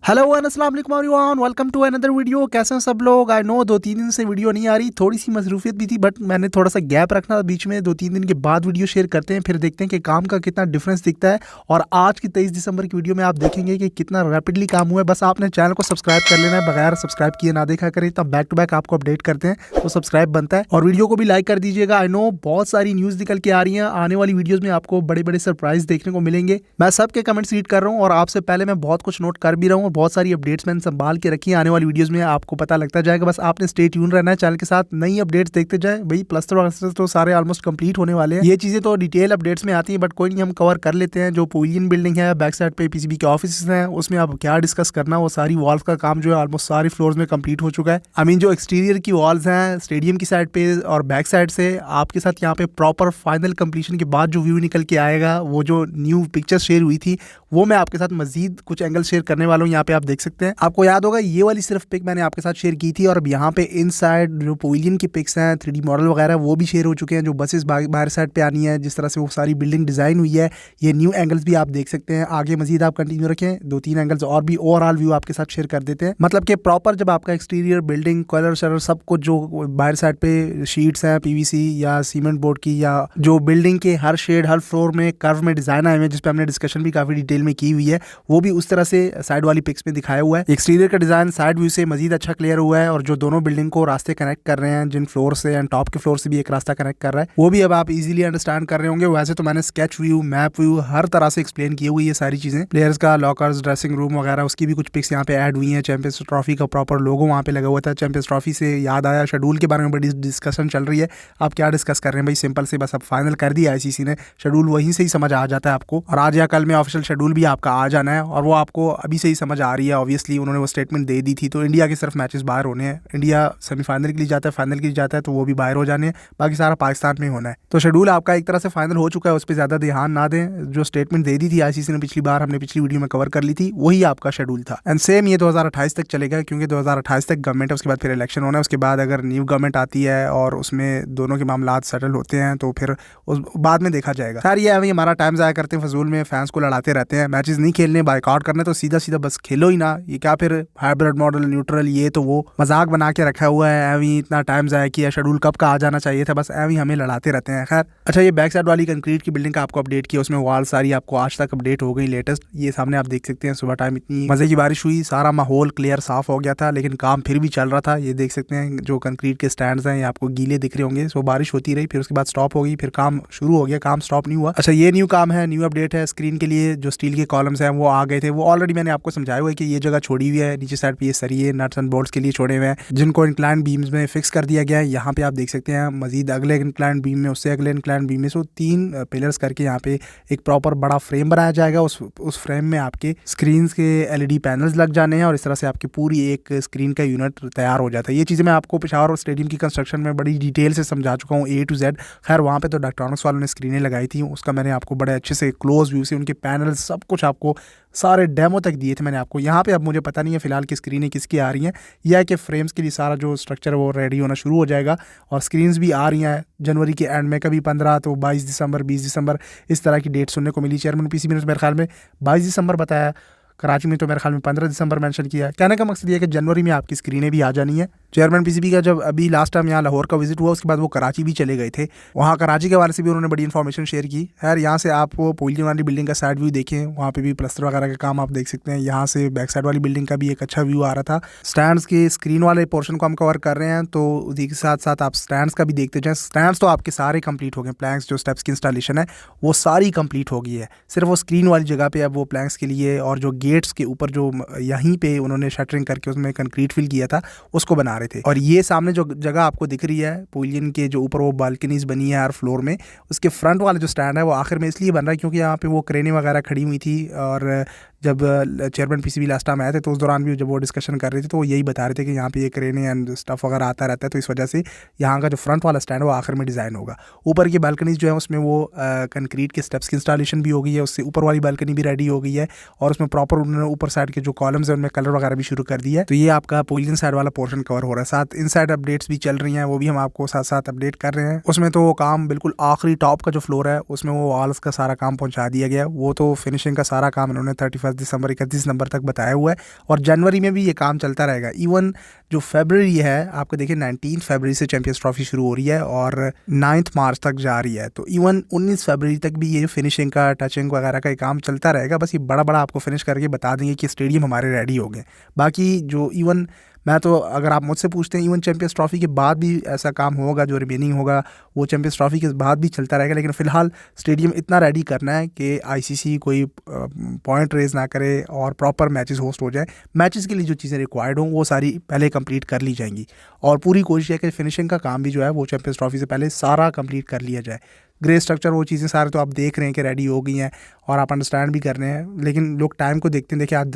Hello and अस्सलाम वालेकुम everyone, welcome to another video. कैसे हैं सब लोग? आई नो 2-3 दिन से वीडियो नहीं आ रही, थोड़ी सी मसरूफियत भी थी, बट मैंने थोड़ा सा गैप रखना था बीच में। 2-3 दिन के बाद वीडियो शेयर करते हैं, फिर देखते हैं कि काम का कितना डिफरेंस दिखता है। और आज की 23 दिसंबर की वीडियो में आप देखेंगे कि कितना रैपिडली काम हुआ है। बस आपने चैनल को सब्सक्राइब कर लेना है, बगैर सब्सक्राइब किए ना देखा करें, तब बैक टू बैक आपको अपडेट करते हैं तो सब्सक्राइब बनता है। और वीडियो को भी लाइक कर दीजिएगा। आई नो बहुत सारी न्यूज़ निकल के आ रही है, आने वाली वीडियोज़ में आपको बड़े बड़े सरप्राइज देखने को मिलेंगे। मैं सबके कमेंट्स रीड कर रहा हूँ और आपसे पहले मैं बहुत कुछ नोट कर भी रहा हूँ और बहुत सारी अपडेट्स संभाल के रखी है। आने वाली वीडियोस में आपको पता लगता जाएगा, बस आपने स्टे ट्यून रहना है चैनल के साथ। नई अपडेट्स देखते जाए भाई। प्लस्तर तो सारे ऑलमोस्ट कंप्लीट होने वाले हैं। ये चीजें तो डिटेल अपडेट्स में आती हैं, बट कोई नहीं, हम कवर कर लेते हैं। जो पवेलियन बिल्डिंग है, बैक साइड पे पीसीबी के ऑफिस हैं, उसमें अब क्या डिस्कस करना, वो सारी वॉल्स का काम जो है ऑलमोस्ट सारी फ्लोर्स में कंप्लीट हो चुका है। आई मीन जो एक्सटीरियर की वॉल्स हैं स्टेडियम की साइड पे और बैक साइड से, आपके साथ यहाँ पे प्रॉपर फाइनल कंप्लीशन के बाद जो व्यू निकल के आएगा, वो जो न्यू पिक्चर शेयर हुई थी, वो मैं आपके साथ मजीद कुछ एंगल शेयर करने वाला हूँ। यहाँ पे आप देख सकते हैं, आपको याद होगा ये वाली सिर्फ पिक मैंने आपके साथ शेयर की थी। और अब यहाँ पे इनसाइड जो पवेलियन की पिक्स हैं, 3D मॉडल वगैरह, वो भी शेयर हो चुके हैं। जो बसेस बाहर साइड पे आनी है, जिस तरह से वो सारी बिल्डिंग डिजाइन हुई है, ये न्यू एंगल्स भी आप देख सकते हैं। आगे मजीद आप कंटिन्यू रखें, 2-3 एंगल्स और भी ओवरऑल व्यू आपके साथ शेयर कर देते हैं। मतलब कि प्रॉपर जब आपका एक्सटीरियर बिल्डिंग कलर शलर सब कुछ जो बाहर साइड पे शीट्स हैं पीवीसी या सीमेंट बोर्ड की, या जो बिल्डिंग के हर शेड हर फ्लोर में कर्व में डिजाइन आए हुए हैं, जिसपे हमने डिस्कशन भी काफी डिटेल में की हुई है, वो भी उस तरह से साइड वाली पिक्स में दिखाया हुआ है। एक्सटीरियर का डिजाइन साइड व्यू से मजीद अच्छा क्लियर हुआ है, और जो दोनों बिल्डिंग को रास्ते कनेक्ट कर रहे हैं, जिन फ्लोर से एंड टॉप के फ्लोर से भी एक रास्ता कनेक्ट कर रहा है, वो भी अब आप इजीली अंडरस्टैंड कर रहे होंगे। वैसे तो मैंने स्केच व्यू, मैप व्यू हर तरह से एक्सप्लेन की हुई है सारी चीजें। प्लेयर्स का लॉकर्स, ड्रेसिंग रूम वगैरह, उसकी भी कुछ पिक्स यहाँ पे ऐड हुई हैं। चैंपियंस ट्रॉफी का प्रॉपर लोगो वहाँ पे लगा हुआ था। चैंपियंस ट्रॉफी से याद आया, शेड्यूल के बारे में बड़ी डिस्कशन चल रही है। आप क्या डिस्कस कर रहे हैं भाई? सिंपल से बस अब फाइनल कर दिया आईसीसी ने, शेड्यूल वहीं से ही समझ आ जाता है आपको। और आज या कल में ऑफिशियल शेड्यूल भी आपका आ जाना है, और वो आपको अभी से ही समझ आ रही है। ऑब्वियसली उन्होंने वो स्टेटमेंट दे दी थी। तो इंडिया के सिर्फ मैचेस बाहर होने हैं। इंडिया सेमीफाइनल के लिए जाता है, फाइनल के लिए जाता है, तो वो भी बाहर हो जाने हैं। बाकी सारा पाकिस्तान में होना है। तो शेड्यूल आपका एक तरह से फाइनल हो चुका है, उस पर ज्यादा ध्यान ना दें। जो स्टेटमेंट दे दी थी आईसीसी ने पिछली बार, हमने पिछली वीडियो में कवर कर ली थी, वही आपका शेड्यूल था। एंड सेम ये 2028 तक चलेगा, क्योंकि 2028 तक गवर्नमेंट है, उसके बाद फिर इलेक्शन होना है। उसके बाद अगर न्यू गवर्नमेंट आती है और उसमें दोनों के मामला सेटल होते हैं, तो फिर उस बाद में देखा जाएगा। खैर ये अभी हमारा टाइम ज़ाया करते हैं फजूल में, फैंस को लड़ाते रहते हैं। मैचेस नहीं खेलने, बाइकआउट करने, तो सीधा सीधा बस खेलो ही ना। ये क्या फिर हाइब्रिड मॉडल, न्यूट्रल, ये तो वो मजाक बना के रखा हुआ है। एवी इतना टाइम ज़ाया किया, शेड्यूल कब का आ जाना चाहिए था, बस एवी हमें लड़ाते रहते हैं। खैर अच्छा, ये बैक साइड वाली कंक्रीट की बिल्डिंग का आपको अपडेट किया, उसमें वॉल सारी आपको आज तक अपडेट हो गई लेटेस्ट। ये सामने आप देख सकते हैं, सुबह टाइम इतनी मजे की बारिश हुई, सारा माहौल क्लियर साफ हो गया था, लेकिन काम फिर भी चल रहा था। ये देख सकते हैं जो कंक्रीट के स्टैंड्स हैं, ये आपको गीले दिख रहे होंगे। सो बारिश होती रही, फिर उसके बाद स्टॉप हो गई, फिर काम शुरू हो गया, काम स्टॉप नहीं हुआ। अच्छा, ये न्यू काम है, न्यू अपडेट है। स्क्रीन के लिए जो स्टील के कॉलम्स हैं वो आ गए थे, वो ऑलरेडी मैंने आपको समझाया हुआ है कि ये जगह छोड़ी हुई है। नीचे साइड पे ये सरिये नट्स एंड बोल्ट्स के लिए छोड़े हुए हैं, जिनको इंक्लाइन बीम्स में फिक्स कर दिया गया है। यहाँ पे आप देख सकते हैं मजीद अगले इंक्लाइन बीम में, उससे अगले इंक्लाइन बीम में, सो 3 पिलर्स करके यहाँ पे एक प्रॉपर बड़ा फ्रेम बनाया जाएगा। उस फ्रेम में आपके स्क्रीन के LED पैनल्स लग जाने हैं, और इस तरह से आपकी पूरी एक स्क्रीन का यूनिट तैयार हो जाता है। ये चीज़ें मैं आपको पेशावर स्टेडियम की कंस्ट्रक्शन में बड़ी डिटेल से समझा चुका हूँ, A to Z। खैर वहाँ पे तो इलेक्ट्रॉनिक्स वालों ने स्क्रीनें लगाई थी, उसका मैंने आपको बड़े अच्छे से क्लोज व्यू से उनके पैनल सब कुछ आपको सारे डेमो तक दिए थे मैंने आपको। यहाँ पे अब मुझे पता नहीं है फिलहाल की स्क्रीनें किसकी आ रही हैं, यह है कि फ्रेम्स के लिए सारा जो स्ट्रक्चर है वो रेडी होना शुरू हो जाएगा। और स्क्रीन्स भी आ रही हैं जनवरी के एंड में, कभी 15 तो 22 दिसंबर, 20 दिसंबर, इस तरह की डेट सुनने को मिली। चेयरमैन पीसीबी ने मेरे ख्याल में 22 दिसंबर बताया, कराची में तो मेरे ख्याल में 15 दिसंबर मेंशन किया है। कहने का मकसद ये है कि जनवरी में आपकी स्क्रीनें भी आ जानी है। चेयरमैन पीसीबी का जब अभी लास्ट टाइम यहाँ लाहौर का विजिट हुआ, उसके बाद वो कराची भी चले गए थे। वहाँ कराची के हवाले से भी उन्होंने बड़ी इन्फॉर्मेशन शेयर की। खैर यहाँ से आप वो पवेलियन वाली बिल्डिंग का साइड व्यू देखें, वहाँ पे भी प्लस्तर वगैरह का काम आप देख सकते हैं। यहाँ से बैक साइड वाली बिल्डिंग का भी एक अच्छा व्यू आ रहा था। स्टैंड्स के स्क्रीन वाले पोर्शन को हम कवर कर रहे हैं, तो उसी के साथ साथ आप स्टैंड्स का भी देखते जाएँ। स्टैंड्स तो आपके सारे कंप्लीट हो गए, प्लैंक्स जो स्टेप्स की इंस्टॉलेशन है वो सारी कंप्लीट हो गई है। सिर्फ वो स्क्रीन वाली जगह पे अब वो प्लैंक्स के लिए और जो गेट्स के ऊपर जो यहीं पे उन्होंने शटरिंग करके उसमें कंक्रीट फिल किया था, उसको बना रहे थे। और ये सामने जो जगह आपको दिख रही है पवेलियन के जो ऊपर वो बालकनीज बनी है हर फ्लोर में, उसके फ्रंट वाला जो स्टैंड है वो आखिर में इसलिए बन रहा है क्योंकि यहाँ पे वो क्रेनें वगैरह खड़ी हुई थी। और जब चेयरमैन पीसीबी लास्ट टाइम आए थे तो उस दौरान भी जब वो डिस्कशन कर रहे थे तो वो यही बता रहे थे कि यहाँ पे ये क्रेनें एंड स्टफ वगैरह आता रहता है, तो इस वजह से यहाँ का जो फ्रंट वाला स्टैंड है वो आखिर में डिज़ाइन होगा। ऊपर की बालकनीज जो है उसमें वो कंक्रीट के स्टेप्स की इंस्टॉलेशन भी हो गई है, उससे ऊपर वाली बालकनी भी रेडी हो गई है, और उसमें प्रॉपर उन्होंने ऊपर साइड के जो कॉलम्स है उनमें कलर वगैरह भी शुरू कर दिया है। तो ये आपका पवेलियन साइड वाला पोर्शन कवर हो रहा है। साथ इन साइड अपडेट्स भी चल रही हैं, वो भी हम आपको साथ साथ अपडेट कर रहे हैं। उसमें तो काम बिल्कुल आखिरी टॉप का जो फ्लोर है उसमें वो वॉल्स का सारा काम पहुँचा दिया गया, वो तो फिनिशिंग का सारा काम इन्होंने 31 31 दिसंबर 31 नंबर तक बताया हुआ है, और जनवरी में भी ये काम चलता रहेगा। इवन जो फरवरी है आपको देखिए 19 फरवरी से चैंपियंस ट्रॉफी शुरू हो रही है और 9 मार्च तक जा रही है, तो इवन 19 फरवरी तक भी ये फिनिशिंग का, टचिंग वगैरह का काम चलता रहेगा। बस ये बड़ा बड़ा आपको फिनिश करके बता देंगे कि स्टेडियम हमारे रेडी हो गए। बाकी जो इवन मैं तो अगर आप मुझसे पूछते हैं, इवन चैंपियंस ट्रॉफी के बाद भी ऐसा काम होगा, जो रिमेनिंग होगा वो चैंपियंस ट्रॉफी के बाद भी चलता रहेगा। लेकिन फ़िलहाल स्टेडियम इतना रेडी करना है कि आईसीसी कोई पॉइंट रेज ना करे और प्रॉपर मैचेस होस्ट हो जाए। मैचेस के लिए जो चीज़ें रिक्वायर्ड हों वो सारी पहले कंप्लीट कर ली जाएंगी, और पूरी कोशिश है कि फिनिशिंग का काम भी जो है वो चैंपियंस ट्रॉफी से पहले सारा कंप्लीट कर लिया जाए। ग्रे स्ट्रक्चर वो चीज़ें सारे तो आप देख रहे हैं कि रेडी हो गई हैं और आप अंडरस्टैंड भी कर रहे हैं, लेकिन लोग टाइम को देखते हैं। देखिए आज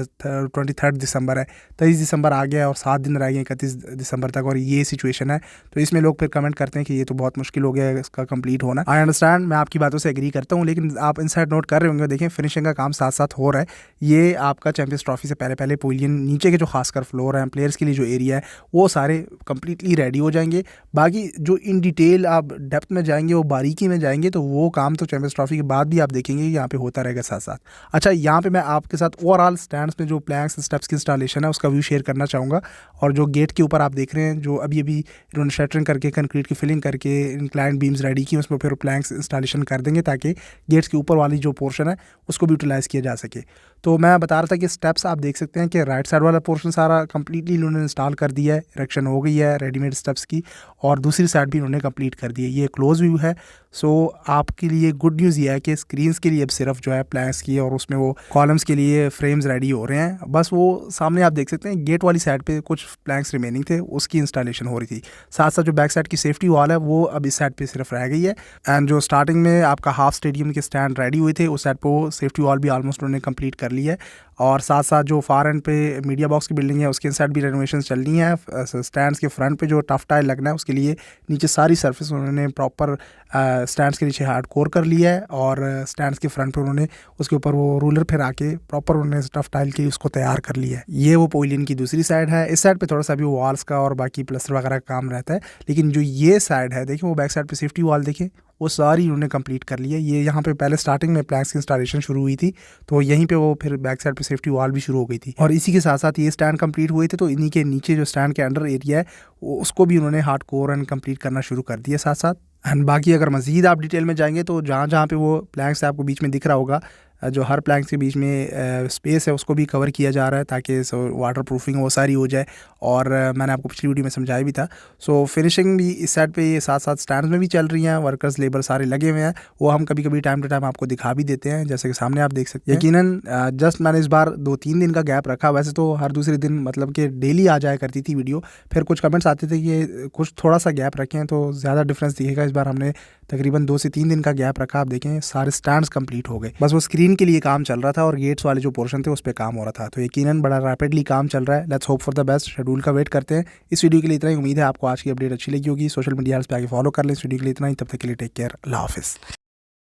23 दिसंबर है, 23 दिसंबर आ गया और 7 दिन रह गए 31 दिसंबर तक, और ये सिचुएशन है। तो इसमें लोग फिर कमेंट करते हैं कि ये तो बहुत मुश्किल हो गया है इसका कंप्लीट होना। आई अंडरस्टैंड, मैं आपकी बातों से एग्री करता हूँ, लेकिन आप इनसाइड नोट कर रहे होंगे, देखें फिनिशिंग का काम साथ साथ हो रहा है। ये आपका चैंपियंस ट्रॉफी से पहले पहले पवेलियन नीचे के जो खासकर फ्लोर हैं, प्लेयर्स के लिए जो एरिया है, वो सारे कंप्लीटली रेडी हो जाएंगे। बाकी जो इन डिटेल आप डेप्थ में जाएंगे, वो बारीकी में जाएंगे, तो वो काम तो चैंपियंस ट्रॉफी के बाद भी आप देखेंगे यहाँ पे होता रहेगा साथ साथ। अच्छा, यहाँ पे मैं आपके साथ ओवरऑल स्टैंड्स में जो प्लैंक्स स्टेप्स की इंस्टॉलेशन है उसका व्यू शेयर करना चाहूँगा। और जो गेट के ऊपर आप देख रहे हैं, जो अभी इन्होंने शटरिंग करके कंक्रीट की फिलिंग करके इंक्लाइंड बीम्स रेडी की, उसमें फिर प्लैंक्स इंस्टॉलेशन कर देंगे ताकि गेट्स के ऊपर वाली जो पोर्शन है उसको भी यूटिलाइज़ किया जा सके। तो मैं बता रहा था कि स्टेप्स आप देख सकते हैं कि राइट साइड वाला पोर्शन सारा कंप्लीटली इन्होंने इंस्टॉल कर दिया है, इरेक्शन हो गई है रेडीमेड स्टेप्स की, और दूसरी साइड भी इन्होंने कंप्लीट कर दी है। ये क्लोज व्यू है। सो आपके लिए गुड न्यूज़ ये है कि स्क्रीन्स के लिए अब सिर्फ जो है प्लैंक्स की और उसमें वो कॉलम्स के लिए फ्रेम्स रेडी हो रहे हैं। बस वो सामने आप देख सकते हैं गेट वाली साइड पे कुछ प्लैंक्स रिमेनिंग थे, उसकी इंस्टॉलेशन हो रही थी। साथ साथ जो बैक साइड की सेफ्टी वॉल है वो अब इस साइड पे सिर्फ रह गई है। एंड जो स्टार्टिंग में आपका हाफ स्टेडियम के स्टैंड रेडी हुए थे, उस साइड पर वो सेफ्टी वॉल भी ऑलमोस्ट उन्होंने कंप्लीट कर ली है। और साथ साथ जो फार एंड पे मीडिया बॉक्स की बिल्डिंग है उसके साइड भी रेनोवेशन चल रही है। स्टैंड्स के फ्रंट पे जो टफ टाइल लगना है उसके लिए नीचे सारी सरफेस उन्होंने प्रॉपर स्टैंड्स के नीचे हार्ड कोर कर लिया है, और स्टैंड्स के फ्रंट पे उन्होंने उसके ऊपर वो रूलर फिरा के प्रॉपर उन्होंने टफ टाइल की उसको तैयार कर लिया है। ये वो पवेलियन की दूसरी साइड है। इस साइड पे थोड़ा सा भी वॉल्स का और बाकी प्लस्तर वगैरह का काम रहता है, लेकिन जो ये साइड है देखिए, वो बैक साइड पे सेफ्टी वॉल देखिए वो सारी उन्होंने कंप्लीट कर ली है। ये यहाँ पे पहले स्टार्टिंग में प्लैंक्स की इंस्टॉलेशन शुरू हुई थी, तो यहीं पे वो फिर बैक साइड पे सेफ्टी वॉल भी शुरू हो गई थी। और इसी के साथ साथ ये स्टैंड कंप्लीट हुए थे, तो इन्हीं के नीचे जो स्टैंड के अंडर एरिया है उसको भी उन्होंने हार्ड कोर एंड कंप्लीट करना शुरू कर दिया साथ साथ। एंड बाकी अगर मज़ीद आप डिटेल में जाएंगे तो जहाँ जहाँ पे वो प्लैंक्स आपको बीच में दिख रहा होगा, जो हर प्लैंक्स के बीच में स्पेस है उसको भी कवर किया जा रहा है ताकि वाटर प्रूफिंग वो सारी हो जाए। और मैंने आपको पिछली वीडियो में समझाया भी था। सो फिनिशिंग भी इस साइड पे ये साथ साथ स्टैंड्स में भी चल रही हैं, वर्कर्स लेबर सारे लगे हुए हैं। वो हम कभी कभी टाइम टू टाइम आपको दिखा भी देते हैं, जैसे कि सामने आप देख सकते हैं। यकीनन जस्ट मैंने इस बार 2-3 दिन का गैप रखा, वैसे तो हर दूसरे दिन मतलब कि डेली आ जाया करती थी वीडियो। फिर कुछ कमेंट्स आते थे कि कुछ थोड़ा सा गैप रखें तो ज़्यादा डिफरेंस दिखेगा। इस बार हमने तकरीबन 2 से 3 दिन का गैप रखा। आप देखें सारे स्टैंड्स कंप्लीट हो गए, बस वो स्क्रीन के लिए काम चल रहा था और गेट्स वाले जो पोर्शन थे उस पर काम हो रहा था। तो यकीनन बड़ा रैपिडली काम चल रहा है। Let's hope for the best. Schedule का वेट करते हैं। इस वीडियो के लिए इतना ही। उम्मीद है आपको आज की अपडेट अच्छी लगी होगी। सोशल मीडिया पे आके फॉलो कर लें। इस वीडियो के लिए इतना ही। तब तक के लिए टेक केयर। अल्लाह हाफिज़।